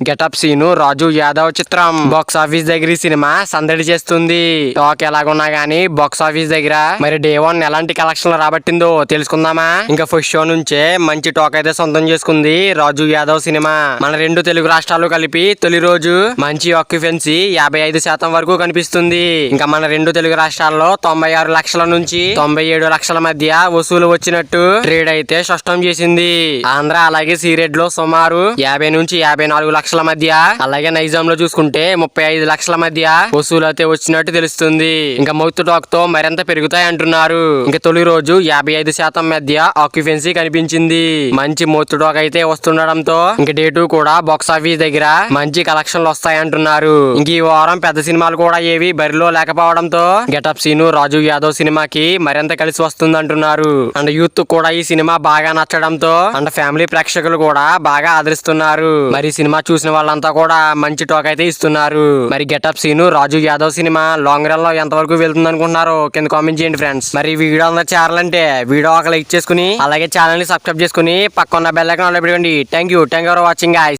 Getup scene రాజు యాదవ్ చిత్రం box office దగ్గర ఈ సినిమా సందడి చేస్తుంది. టాక్ ఎలాగున్నా గానీ బాక్స్ ఆఫీస్ దగ్గర మరి డే 1 ఎలాంటి కలెక్షన్ రాబట్టిందో తెలుసుకుందామా. ఇంకా ఫస్ట్ షో నుంచే మంచి టాక్ అయితే సొంతం చేసుకుంది రాజు యాదవ్ సినిమా. మన రెండు తెలుగు రాష్ట్రాలు కలిపి తొలి రోజు మంచి ఆక్యుపెన్సీ 55% వరకు కనిపిస్తుంది. ఇంకా మన రెండు తెలుగు రాష్ట్రాల్లో 96 లక్షల నుంచి 97 లక్షల మధ్య వసూలు వచ్చినట్టు ట్రేడ్ అయితే స్పష్టం చేసింది. ఆంధ్ర అలాగే సీరెడ్ లో సుమారు 50 నుంచి 54 లక్షల మధ్య, అలాగే నైజాం లో చూసుకుంటే 35 లక్షల మధ్య వసూలు అయితే వచ్చినట్టు తెలుస్తుంది. ఇంకా మౌత్ టాక్ తో మరింత పెరుగుతాయి అంటున్నారు. ఇంకా తొలి రోజు 55% మధ్య ఆక్యుపెన్సీ కనిపించింది. మంచి మౌత్ టాక్ అయితే వస్తుండడంతో ఇంకా డే 2 కూడా బాక్స్ ఆఫీస్ దగ్గర మంచి కలెక్షన్లు వస్తాయి అంటున్నారు. ఇంక ఈ వారం పెద్ద సినిమాలు కూడా ఏవి బరిలో లేకపోవడంతో గెటప్ సీను రాజు యాదవ్ సినిమాకి మరింత కలిసి వస్తుంది అంటున్నారు. అండ్ యూత్ కూడా ఈ సినిమా బాగా నచ్చడంతో అండ్ ఫ్యామిలీ ప్రేక్షకులు కూడా బాగా ఆదరిస్తున్నారు. మరి సినిమా చూసిన వాళ్ళంతా కూడా మంచి టాక్ అయితే ఇస్తున్నారు. మరి గెటప్ సీను రాజు యాదవ్ సినిమా లాంగ్ రన్ లో ఎంత వరకు వెళ్తుంది అనుకుంటున్నారు కింద కామెంట్ చేయండి ఫ్రెండ్స్. మరి వీడియో అందరూ చేరాలంటే వీడియో ఒక లైక్ చేసుకుని అలాగే ఛానల్ ని సబ్స్క్రైబ్ చేసుకుని పక్కన బెల్ ఐకాన్ ఆన్ లో పెట్టుకోండి. Thank you for watching guys.